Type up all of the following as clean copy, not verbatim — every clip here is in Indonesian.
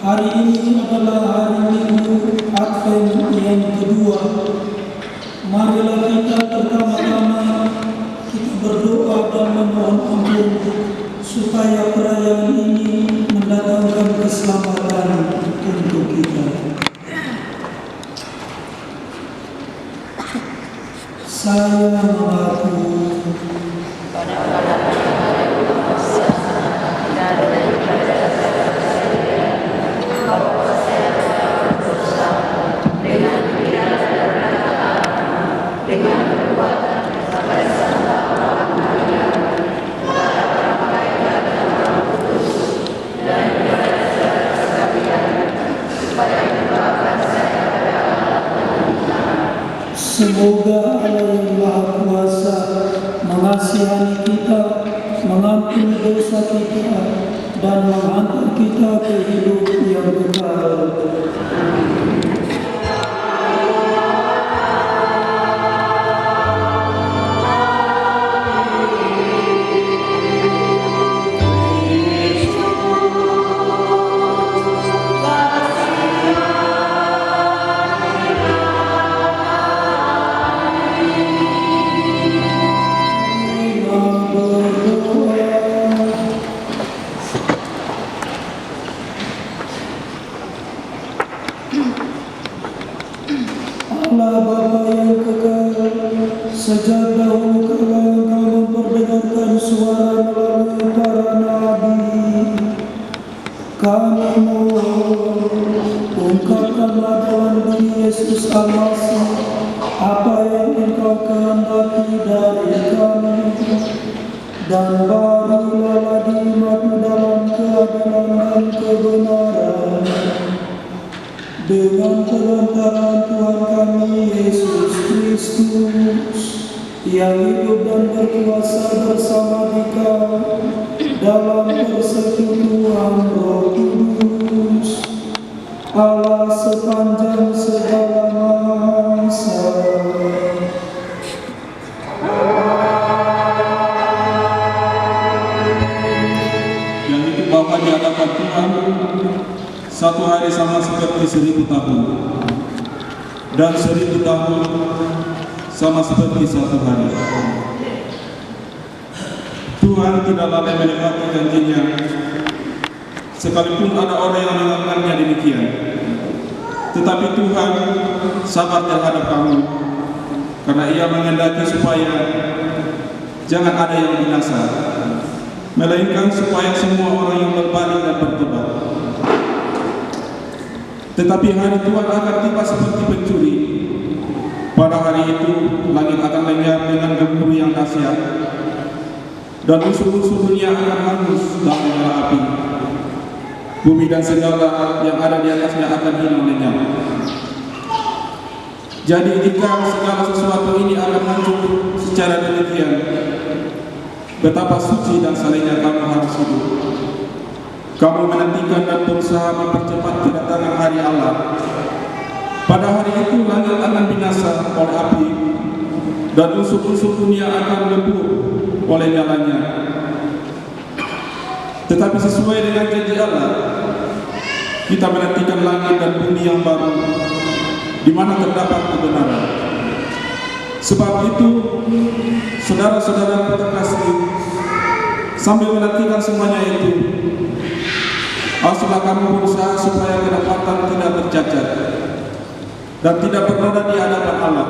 Hari ini adalah hari Minggu Advent yang kedua. Marilah kita pertama-tama kita berdoa dan memohon ampun supaya perayaan ini mendatangkan keselamatan untuk kita. Saya mengaku semoga Allah yang Maha Kuasa mengasihani kita, mengampuni dosa kita, dan menghantar kita ke hidup yang kekal. Allah Bapa yang kekal, sejak dahulu kala Engkau memperdengarkan suara melalui para nabi. Kami mohon, ungkapkanlah dalam diri Yesus Al-Masih apa yang Engkau kehendaki dari kami, dan berilah hikmat-Mu dalam keadilan dan kebenaran. Dengan perantaraan Tuhan kami Yesus Kristus, yang hidup dan berkuasa bersama Dikau dalam persekutuan Roh Kudus, Allah sepanjang segala masa. Yang itu Bapa di hadapan Tuhan, satu hari sama seperti 1000 tahun, dan 1000 tahun sama seperti satu hari. Tuhan tidak lalai menepati janjinya, sekalipun ada orang yang menganggapnya demikian. Tetapi Tuhan sabar terhadap kamu, karena Ia menghendaki supaya jangan ada yang binasa, melainkan supaya semua orang yang berbalik dan bertobat. Tetapi hari Tuhan akan tiba seperti pencuri. Pada hari itu langit akan lenyap dengan gemuruh yang dahsyat, dan unsur-unsur dunia akan hangus dalam nyala api. Bumi dan segala yang ada di atasnya akan hilang lenyap. Jadi jika segala sesuatu ini akan hancur secara demikian, betapa suci dan salehnya kamu harus hidup. Kamu menantikan dan berusaha mempercepat kedatangan hari Allah. Pada hari itu langit akan binasa oleh api, dan unsur-unsur dunia akan lebur oleh nyalanya. Tetapi sesuai dengan janji Allah, kita menantikan langit dan bumi yang baru, di mana terdapat kebenaran. Sebab itu, saudara-saudara terkasih, sambil menantikan semuanya itu, haruslah kamu berusaha supaya kedapatan tidak tercacat dan tidak bernoda di hadapan Allah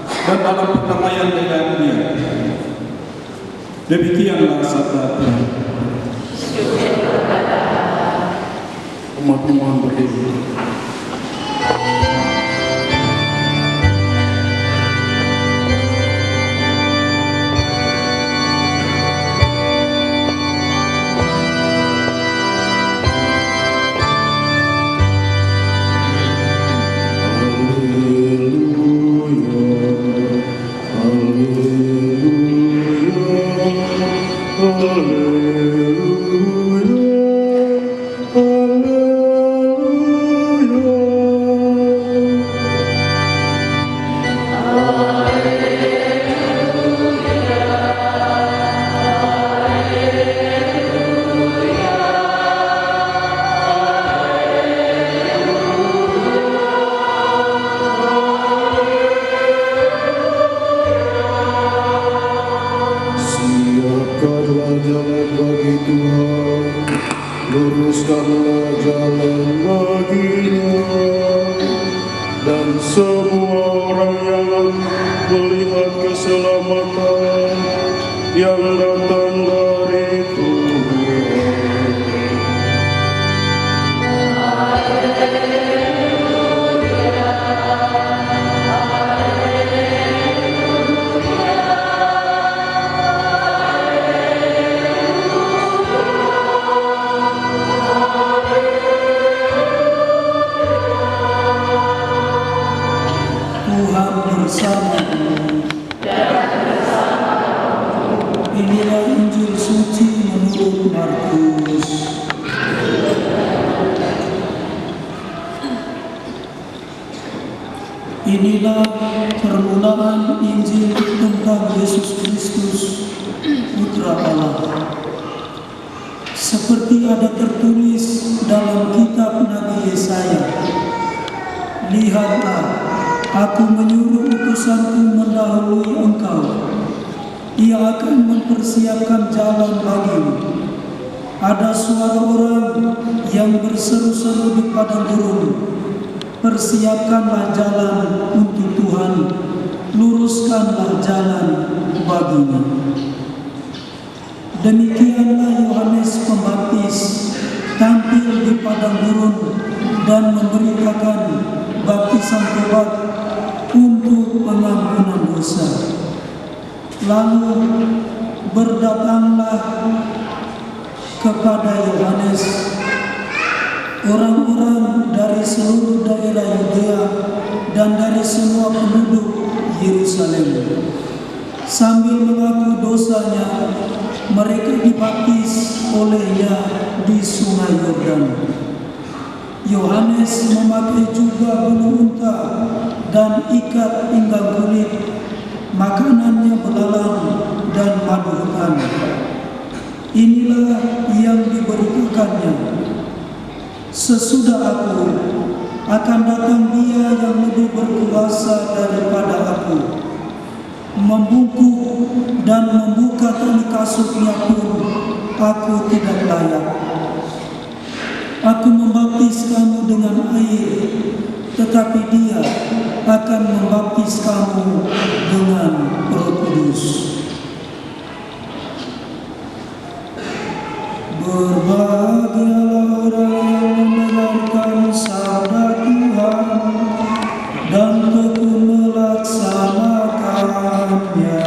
dan dalam perdamaian dengan Dia. Demikianlah sabda Tuhan. Umat mohon berdiri. keselamatan yang datang dari Tuhan. Tuhan bersamamu. Inilah Injil suci menurut Markus. Inilah permulaan Injil tentang Yesus Kristus, Putra Allah. Seperti ada tertulis dalam kitab Nabi Yesaya, "Lihatlah, Aku menyuruh utusanku mendahului engkau. Ia akan mempersiapkan jalan bagimu. Ada suara orang yang berseru-seru di padang gurun, persiapkanlah jalan untuk Tuhan, luruskanlah jalan baginya." Demikianlah Yohanes Pembaptis tampil di padang gurun dan memberitakan baptisan tobat untuk pengampunan dosa. Lalu berdatanglah kepada Yohanes orang-orang dari seluruh daerah Yudea dan dari semua penduduk Yerusalem. Sambil mengaku dosanya, mereka dibaptis olehnya di Sungai Yordan. Yohanes memakai jubah bulu unta dan ikat pinggang kulit, makanannya belalang dan madu hutan. Inilah yang diberitakannya, "Sesudah aku, akan datang Dia yang lebih berkuasa daripada aku. Membungkuk dan membuka tali kasutnya pun aku tidak layak. Aku membaptis kamu dengan air, tetapi Dia akan membaptis kamu dengan Roh Kudus." Berbahagialah orang yang mendengarkan sabda Tuhan dan tekun melaksanakannya.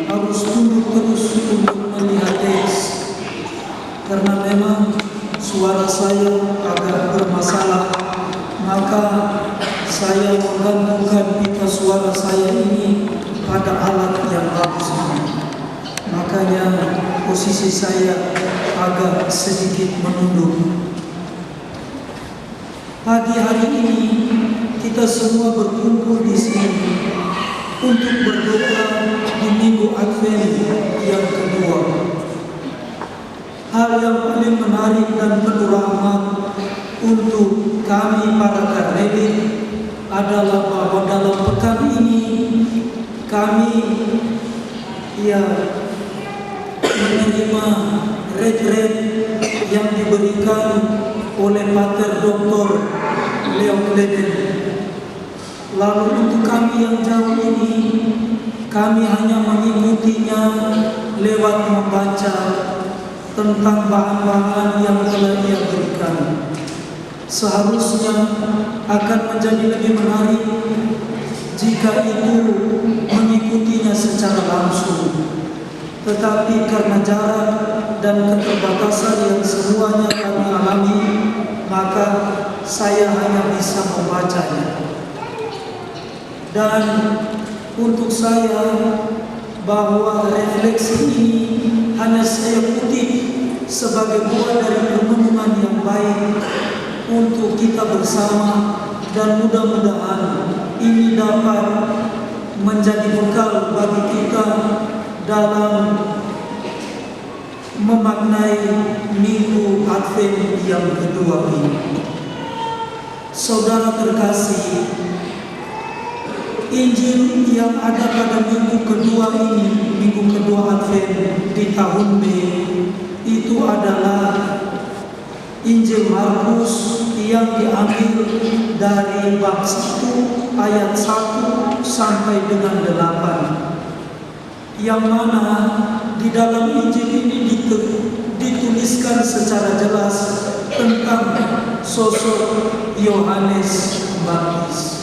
Harus tunduk terus untuk melihat teks, karena memang suara saya agak bermasalah, maka saya menggantungkan pita suara saya ini pada alat yang bagus ini. Makanya posisi saya agak sedikit menunduk. Pagi hari ini kita semua berkumpul di sini untuk berdoa di Minggu Advent yang kedua. Hal yang paling menarik dan penuh rahmat untuk kami para Karmeli adalah bahwa dalam pekan ini kami menerima retret yang diberikan oleh Pater Dr. Leo Kleden. Lalu untuk kami yang jauh ini, kami hanya mengikutinya lewat membaca tentang bahan-bahan yang telah Dia berikan. Seharusnya akan menjadi lebih menarik jika itu mengikutinya secara langsung. Tetapi karena jarak dan keterbatasan yang semuanya kami alami, maka saya hanya bisa membacanya. Dan untuk saya, bahwa refleksi ini hanya saya kutip sebagai buah dari renungan yang baik untuk kita bersama, dan mudah-mudahan ini dapat menjadi bekal bagi kita dalam memaknai Minggu Advent yang kedua ini. Saudara terkasih, Injil yang ada pada minggu kedua ini, minggu kedua Advent di tahun B, itu adalah Injil Markus yang diambil dari bab 1 ayat 1 sampai dengan 8, yang mana di dalam Injil ini dituliskan secara jelas tentang sosok Yohanes Baptis.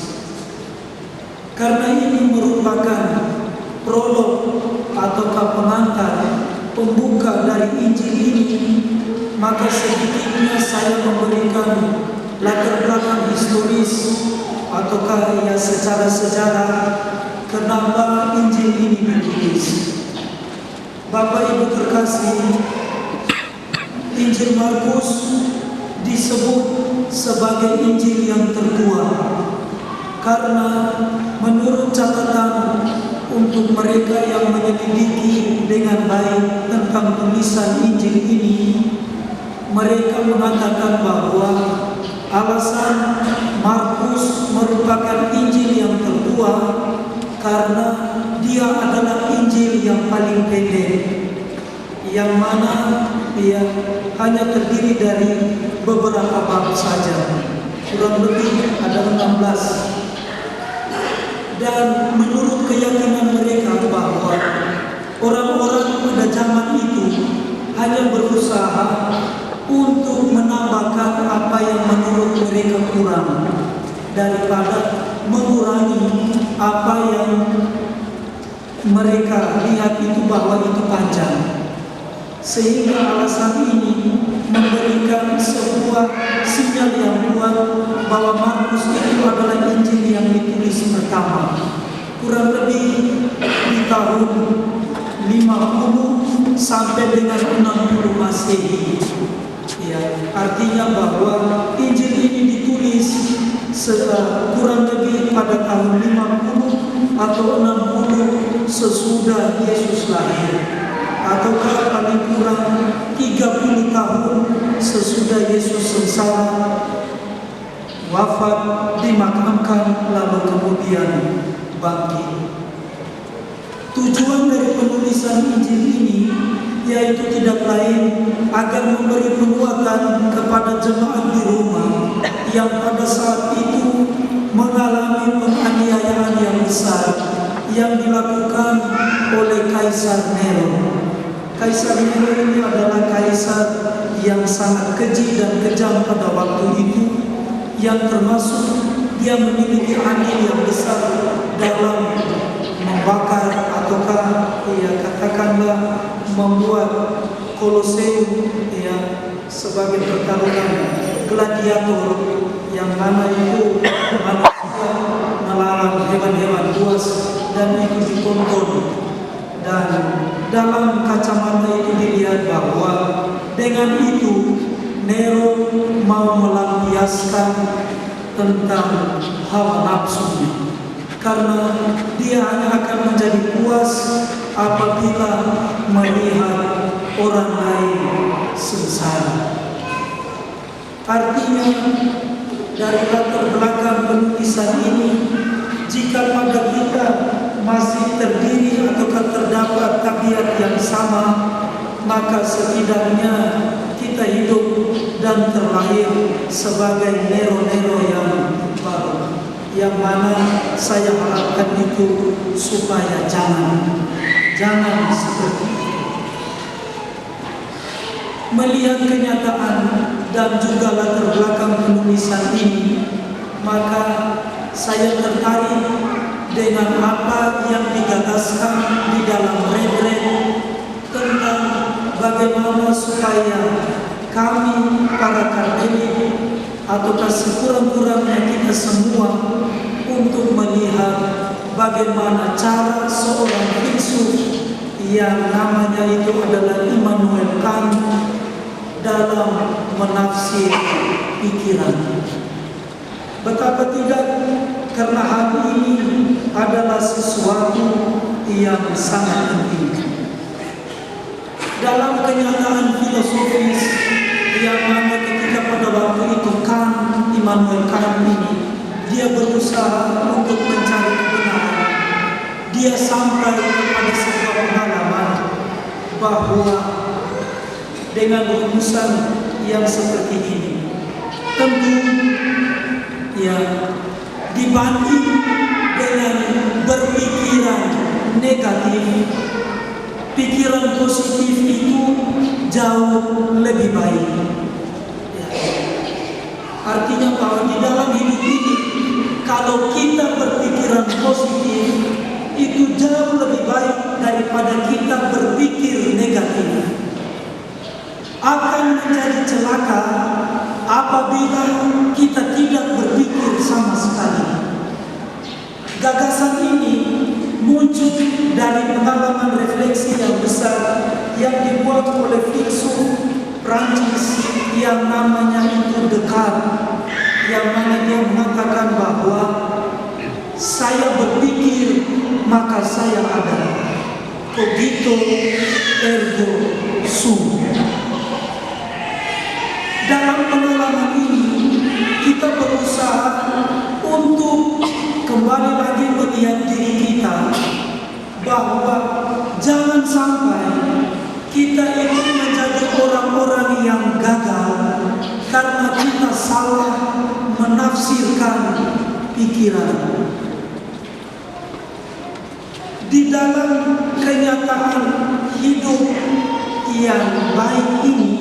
Karena ini merupakan prolog ataukah pengantar pembuka dari Injil ini, maka sedikitnya saya memberikan latar belakang historis ataukah ya secara sejarah kenapa Injil ini ditulis. Bapak Ibu terkasih, Injil Markus disebut sebagai Injil yang tertua karena menurut catatan untuk mereka yang menyelidiki dengan baik tentang tulisan Injil ini, mereka mengatakan bahwa alasan Markus merupakan Injil yang tertua karena dia adalah Injil yang paling pendek, yang mana dia hanya terdiri dari beberapa bab saja, kurang lebih ada 16. Dan menurut keyakinan mereka bahwa orang-orang pada zaman itu hanya berusaha untuk menambahkan apa yang menurut mereka kurang daripada mengurangi apa yang mereka lihat itu bahwa itu panjang. Sehingga alasan ini memberikan sebuah sinyal yang kuat bahwa Markus itu adalah Injil yang ditulis pertama, kurang lebih di tahun 50 sampai dengan 60 Masehi. Ya, artinya bahwa Injil ini ditulis kurang lebih pada tahun 50 atau 60 sesudah Yesus lahir, ataukah paling kurang 30 tahun sesudah Yesus sengsara, wafat, dimakamkan, lalu kemudian bangkit. Tujuan dari penulisan Injil ini yaitu tidak lain agar memberi penguatan kepada jemaat di Roma yang pada saat itu mengalami penganiayaan yang besar yang dilakukan oleh Kaisar Nero. Kaisar Nero ini adalah kaisar yang sangat keji dan kejam pada waktu itu, yang termasuk dia memiliki andil yang besar dalam membakar ataukah ya katakanlah membuat Koloseum ya sebagai pertarungan gladiator, yang mana itu manusia melawan hewan-hewan buas dan itu ditonton. Dan dalam kacamata itu dilihat bahwa dengan itu Nero mau melampiaskan tentang hawa nafsunya, karena dia hanya akan menjadi puas apabila melihat orang lain sengsara. Artinya dari latar belakang penulisan ini, jika pada kita masih terdiri atau terdapat tabiat yang sama, maka setidaknya kita hidup dan terlahir sebagai Nero-Nero yang baru, yang mana saya harapkan itu supaya jangan seperti itu. Melihat kenyataan dan juga latar belakang penulisan ini, maka saya tertarik dengan apa yang digagaskan di dalam retret tentang bagaimana supaya kami para Katolik ataukah sekurang-kurangnya kita semua untuk melihat bagaimana cara seorang filsuf yang namanya itu adalah Immanuel Kant dalam menafsir pikiran. Betapa tidak, karena hal ini adalah sesuatu yang sangat penting. Dalam kenyataan filosofis yang mana ketika pada waktu itu Immanuel Kant ini dia berusaha untuk mencari kebenaran. Dia sampai kepada sebuah pengalaman bahwa dengan rumusan yang seperti ini, tentu ya dibanding dengan berpikiran negatif, pikiran positif itu jauh lebih baik. Ya. Artinya bahwa di dalam hidup ini, kalau kita berpikiran positif, itu jauh lebih baik daripada kita berpikir negatif. Akan menjadi celaka apabila kita tidak berpikir sama sekali. Gagasan ini muncul dari pengalaman refleksi yang besar yang dibuat oleh filsuf Prancis yang namanya itu Descartes, yang mana dia mengatakan bahwa saya berpikir maka saya ada, cogito ergo sum. Dalam pengalaman ini kita berusaha untuk kembali lagi melihat diri kita, bahwa jangan sampai kita ini menjadi orang-orang yang gagal karena kita salah menafsirkan pikiran. Di dalam kenyataan hidup yang baik ini,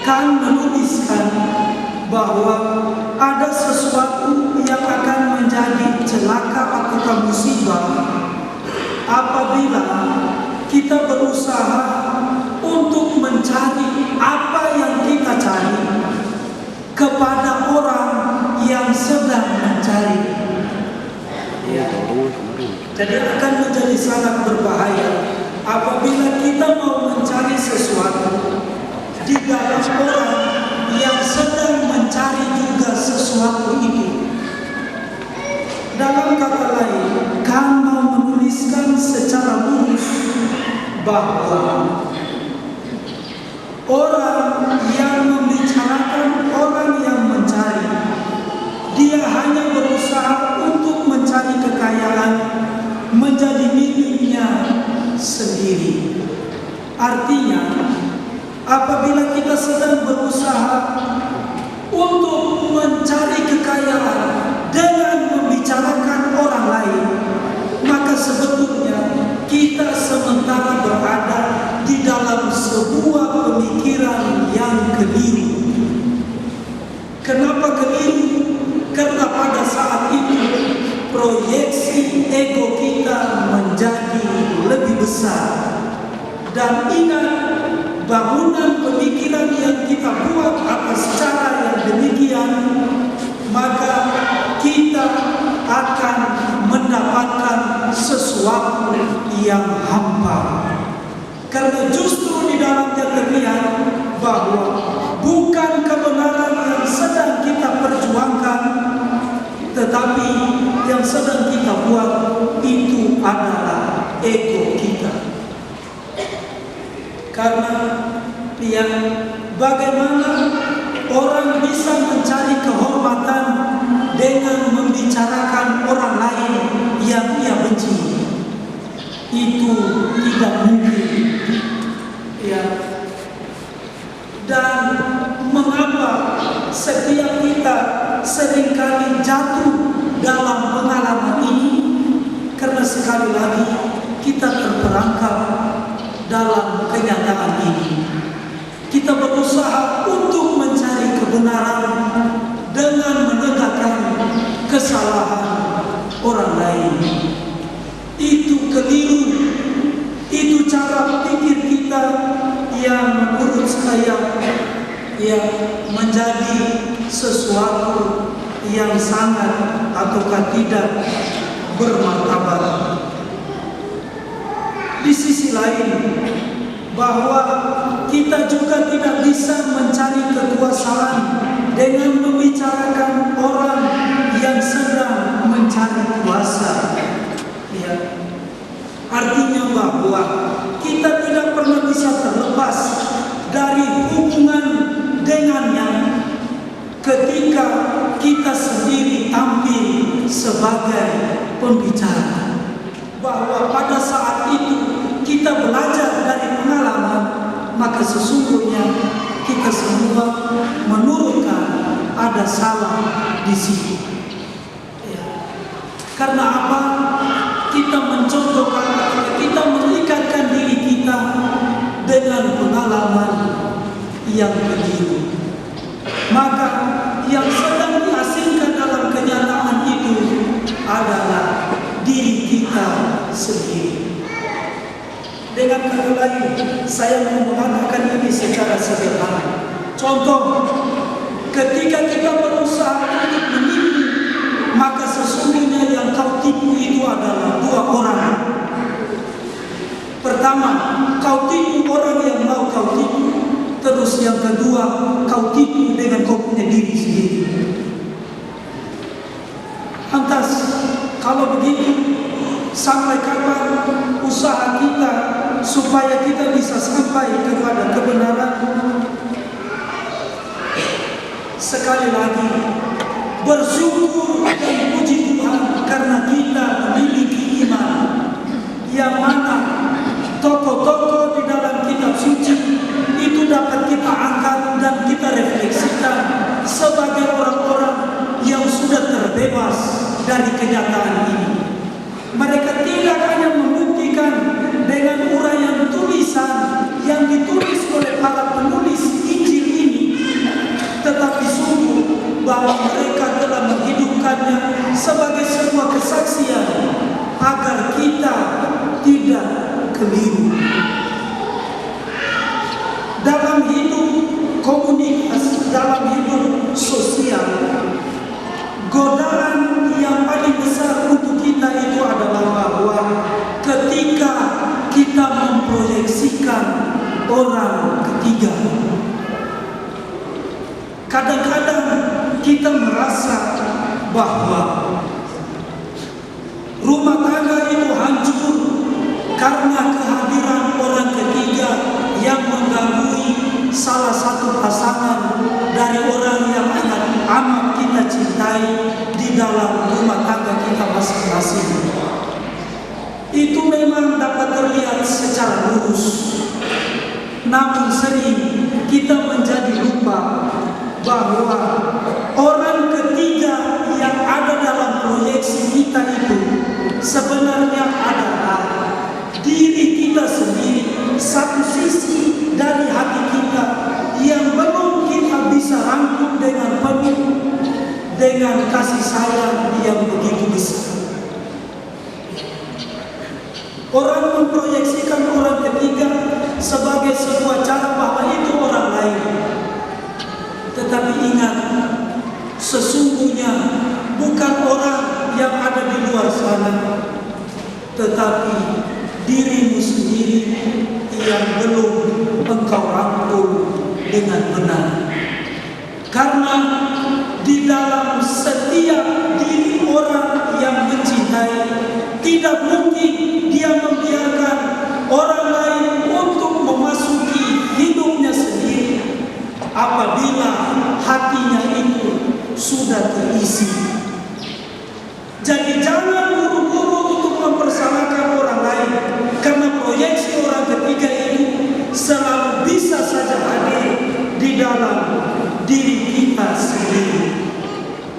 kan menuliskan bahwa ada sesuatu yang akan menjadi celaka atau musibah apabila kita berusaha untuk mencari apa yang kita cari kepada orang yang sedang mencari. Jadi akan menjadi sangat berbahaya apabila kita mau mencari sesuatu di dalam orang yang sedang mencari juga sesuatu itu. Dalam kata lain, Kant mau menuliskan secara lurus bahwa orang yang membicarakan orang yang mencari, dia hanya berusaha untuk mencari kekayaan menjadi miliknya sendiri. Artinya, apabila kita sedang berusaha untuk mencari kekayaan dengan membicarakan orang lain, maka sebetulnya kita sementara berada di dalam sebuah pemikiran yang keliru. Kenapa keliru? Karena pada saat itu proyeksi ego kita menjadi lebih besar. Dan ingat, bangunan pemikiran yang kita buat atas cara yang demikian, maka kita akan mendapatkan sesuatu yang hampa. Karena justru di dalamnya terlihat bahwa bukan kebenaran yang sedang kita perjuangkan, tetapi yang sedang kita buat itu adalah ego kita. Karena yang bagaimana orang bisa mencari kehormatan dengan membicarakan orang lain yang ia benci, itu tidak mungkin. Ya. Dan mengapa setiap kita seringkali jatuh dalam pengalaman ini? Karena sekali lagi kita terperangkap dalam kenyataan ini. Kita berusaha untuk mencari kebenaran dengan menegakkan kesalahan orang lain. Itu keliru. Itu cara pikir kita yang menurut saya menjadi sesuatu yang sangat ataukah tidak bermartabat. Di sisi lain, bahwa kita juga tidak bisa mencari kekuasaan dengan membicarakan orang yang sedang mencari kuasa. Ya. Artinya bahwa kita tidak pernah bisa terlepas dari hubungan dengannya ketika kita sendiri diri tampil sebagai pembicara. Bahwa pada saat itu kita belajar dari pengalaman, maka sesungguhnya kita semua menurutkan ada salah di sini. Ya. Karena apa? Kita mencontohkan atau kita mengikatkan diri kita dengan pengalaman yang keliru. Maka yang sedang diasingkan dalam kenyataan itu adalah diri kita sendiri. Dengan kata lain, saya mau mengatakan ini secara sederhana. Contoh, ketika kita berusaha untuk menipu, maka sesungguhnya yang kau tipu itu adalah dua orang. Pertama, kau tipu orang yang mau kau tipu. Terus yang kedua, kau tipu dengan kau punya diri sendiri. Lantas, kalau begitu, sampai kapan usaha kita supaya kita bisa sampai kepada kebenaran? Sekali lagi, bersyukur dan puji Tuhan karena kita memiliki iman yang mana tokoh-tokoh di dalam kitab suci itu dapat kita angkat dan kita refleksikan sebagai orang-orang yang sudah terbebas dari kenyataan ini. Mereka tidak hanya membuktikan dengan uraian tulisan yang ditulis oleh para penulis Injil ini, tetapi sungguh bahwa mereka telah menghidupkannya sebagai sebuah kesaksian agar kita tidak keliru. Dalam hidup komunitas, dalam hidup sosial, godaan yang paling besar untuk kita itu adalah bahwa ketika kita memproyeksikan orang ketiga, kadang-kadang kita merasa bahwa rumah tangga itu hancur karena kehadiran orang ketiga yang mengganggu salah satu pasangan dari orang yang amat kita cintai di dalam rumah tangga kita masing-masing. Itu memang dapat terlihat secara lurus, namun sering kita menjadi lupa bahwa orang ketiga yang ada dalam proyeksi kita itu sebenarnya adalah diri kita sendiri, satu sisi dari hati kita yang belum kita bisa rangkum dengan penuh dengan kasih sayang yang begitu besar. Orang memproyeksikan orang ketiga sebagai sebuah cara bahwa itu orang lain. Tetapi ingat, sesungguhnya bukan orang yang ada di luar sana, tetapi dirimu sendiri yang belum engkau rangkul dengan benar. Karena di dalam setiap diri orang yang mencintai, tidak mungkin dia membiarkan orang lain untuk memasuki hidupnya sendiri apabila hatinya itu sudah terisi. Jadi jangan buru-buru untuk mempersalahkan orang lain, karena proyeksi orang ketiga itu selalu bisa saja hadir di dalam diri kita sendiri.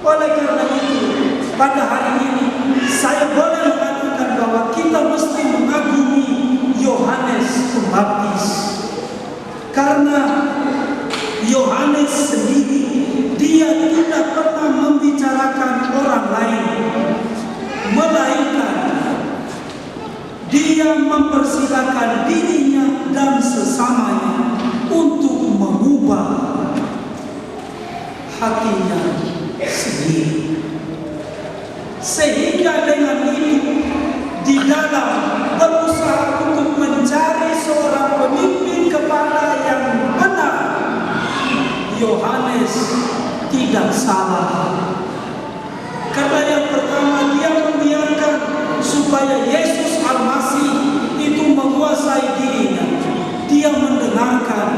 Oleh karena itu, pada hari ini saya boleh mengatakan bahwa kita mesti mengagumi Yohanes Pembaptis, karena Yohanes sendiri dia tidak pernah membicarakan orang lain, melainkan dia mempersilakan dirinya dan sesamanya untuk mengubah hatinya sendiri. Sehingga dengan itu, di dalam berusaha untuk mencari seorang pemimpin kepala yang benar, Yohanes tidak salah. Karena yang pertama, dia membiarkan supaya Yesus Al-Masih itu menguasai dirinya. Dia mendengarkan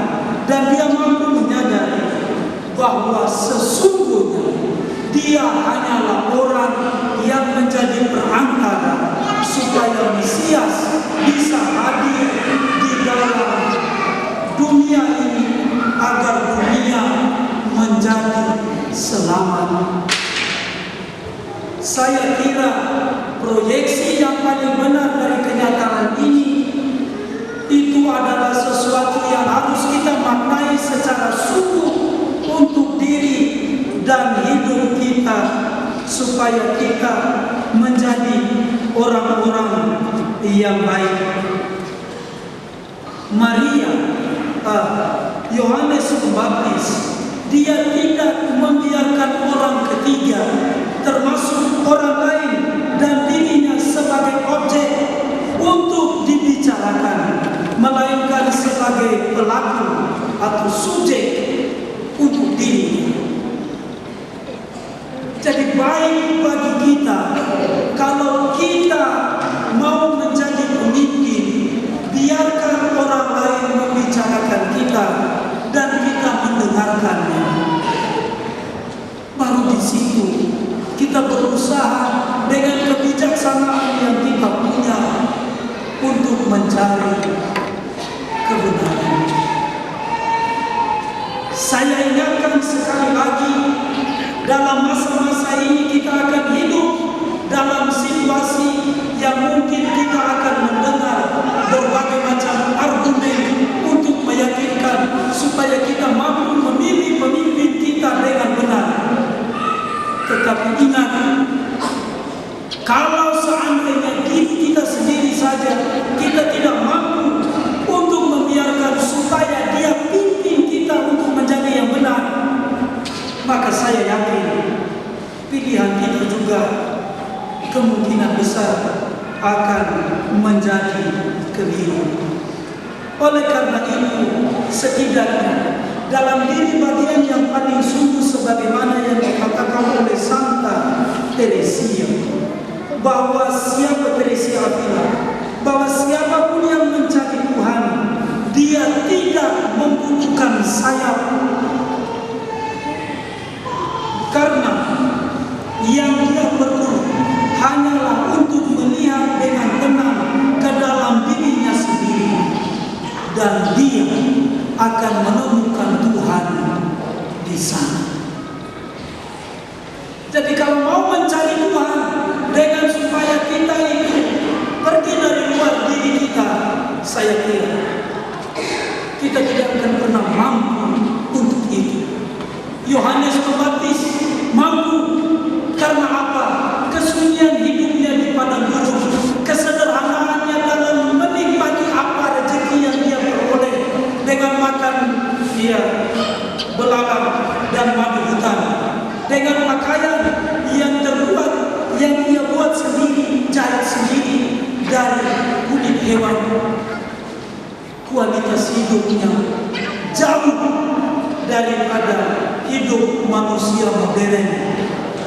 dan dia mampu menyadari bahwa sesungguhnya dia hanyalah agar dunia menjadi selamat. Saya kira proyeksi yang paling benar dari kenyataan ini itu adalah sesuatu yang harus kita maknai secara sungguh untuk diri dan hidup kita, supaya kita menjadi orang-orang yang baik. Maria, Yohanes Pembaptis, dia tidak membiarkan orang ketiga, termasuk orang lain dan dirinya sebagai objek untuk dibicarakan, melainkan sebagai pelaku atau subjek untuk dirinya. Jadi baik bagi kita kalau kita mau menjadi pemimpin, biarkan orang lain membicarakan kita dan kita mendengarkannya. Baru di situ kita berusaha dengan kebijaksanaan yang kita punya untuk mencari kebenaran. Saya ingatkan sekali lagi, dalam masa-masa ini kita akan hidup dalam situasi yang mungkin kita akan mendengar berbagai macam argumen untuk meyakinkan supaya kita mampu memilih pemimpin kita dengan benar. Tetapi ingat, kalau seandainya diri kita sendiri saja kita tidak mampu untuk membiarkan supaya dia pimpin kita untuk menjadi yang benar, maka saya yakin pilihan kita juga kemungkinan besar akan menjadi keliru. Oleh karena itu, setidaknya dalam diri bagian yang paling sungguh sebagaimana yang dikatakan oleh Santa Teresia, bahwa siapa Teresia bilang, bahwa siapapun yang mencari Tuhan, dia tidak membutuhkan sayap, karena yang dia perlu hanyalah untuk melihat dengan tenang ke dalam dirinya sendiri, dan dia akan menemukan Tuhan di sana. Jadi kalau mau mencari Tuhan dengan supaya kita itu pergi dari luar diri kita, saya kira kita tidak akan pernah mampu untuk itu. Yohanes Pembaptis mampu. Karena apa? Kesunyian hidupnya di padang gurun, kesederhanaannya dalam menikmati apa rezeki yang dia peroleh dengan makan dia belalang dan madu hutan, dengan pakaian yang terbuat, yang dia buat sendiri, jahit sendiri dari kulit hewan. Kualitas hidupnya jauh daripada hidup manusia modern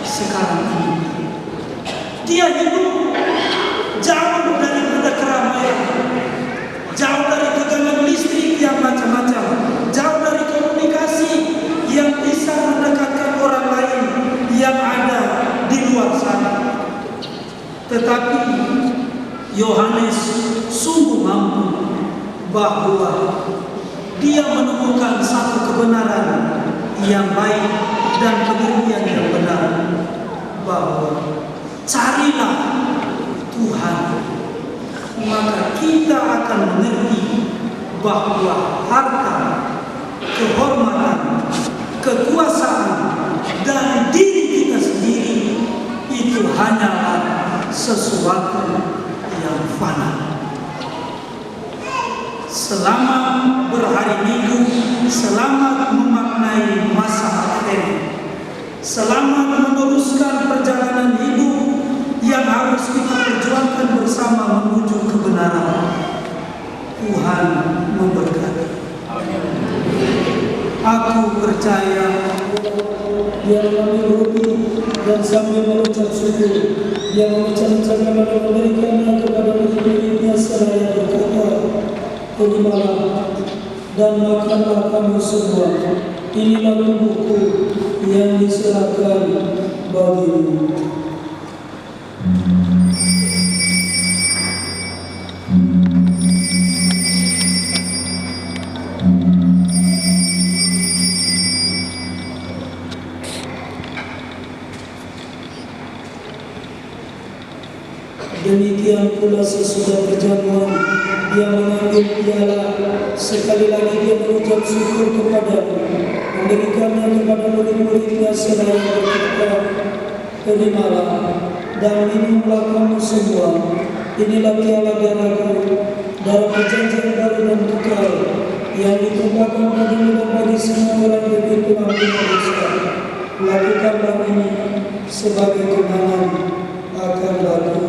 sekarang ini. Dia hidup jauh daripada keramaian, jauh dari tegangan listrik yang macam-macam, jauh dari komunikasi yang bisa mendekatkan orang lain yang ada di luar sana. Tetapi Yohanes sungguh mampu bahwa dia menemukan satu kebenaran yang baik dan kemudian yang benar, bahwa carilah Tuhan, maka kita akan mengerti bahwa harta, kehormatan, kekuasaan dan diri kita sendiri itu hanyalah sesuatu yang fana. Selamat berhari Minggu, selamat memaknai masa Advent, selamat meneruskan perjalanan hidup yang harus kita perjuangkan bersama menuju kebenaran. Tuhan memberkati. Aku percaya yang kami roti dan sambil mengucap syukur, yang mengucapkan dan memberikannya kepada murid-muridnya seraya berkata, terimalah dan makanlah kamu semua, inilah tubuhku yang diserahkan bagimu. Demikian pula sesudah berjamuan, dia mengambil piala, sekali lagi dia mengucap syukur kepadamu, memberikannya kepada murid-muridnya seraya berkata, terimalah dan minumlah kamu semua, inilah piala darahku, darah perjanjian baru dan kekal, yang ditumpahkan bagimu dan bagi semua orang demi pengampunan dosa. Lakukanlah ini sebagai kenangan akan aku.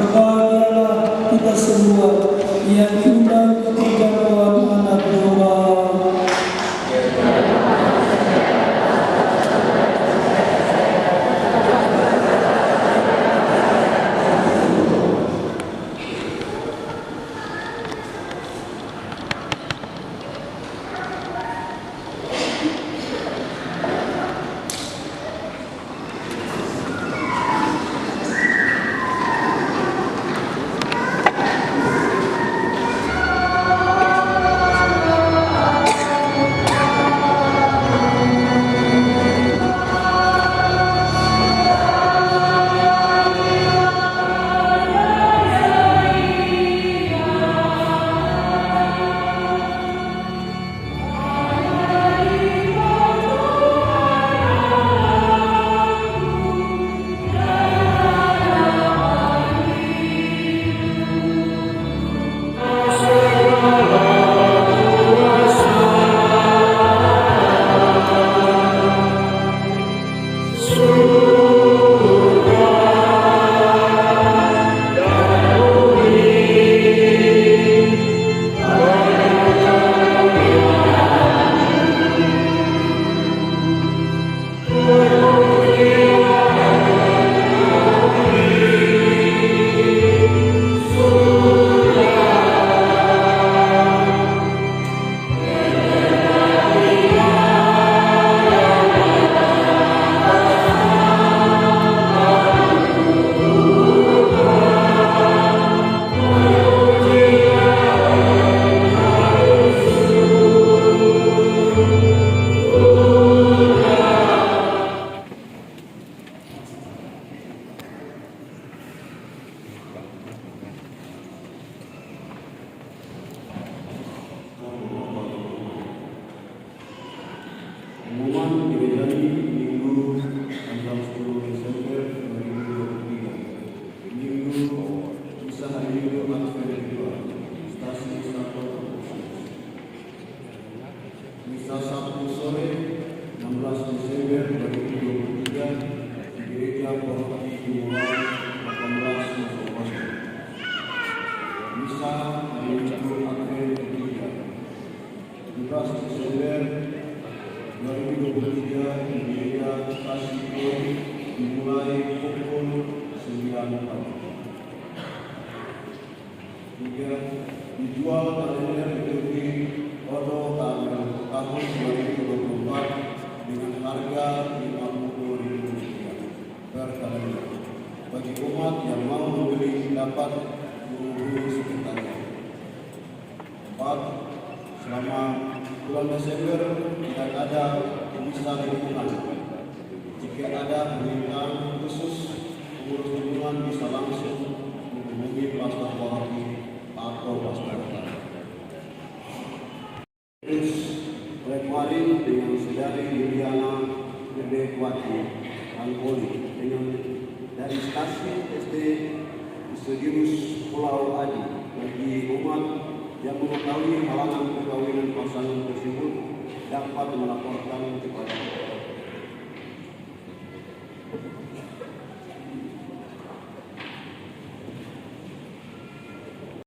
Berbahagialah kita semua yang diundang ke perjamuan anak domba. Pengumuman dilayani Minggu tanggal 10 Desember 2023. Minggu Misa Hari Minggu Advent kedua, Stasi Satu Agustus. Misa Sabtu sore 16 Desember 2023 di Gereja Porohati dimulai 18.00. Misa Hari Minggu Advent ketiga 17 Desember 2023 di Gereja Stasi dimulai pukul 9 pagi. Tiga, dijual kalender liturgi Odo tahun 2024 dengan harga Rp50.000 per kalender. Bagi umat yang mau membeli dapat menghubungi sekretariat. 4. Selama bulan Desember tidak ada misa lingkungan. Jika ada permintaan khusus pengurus lingkungan bisa langsung menghubungi Pastor Wahdi atau Pastor Tara. Terus kemarin dengan saudari Juliana Gedewati Angkoli dengan dari stasiun SD Studius Pulau Adi bagi umat yang mengetahui halangan perkawinan pasangan tersebut dapat melaporkan kepada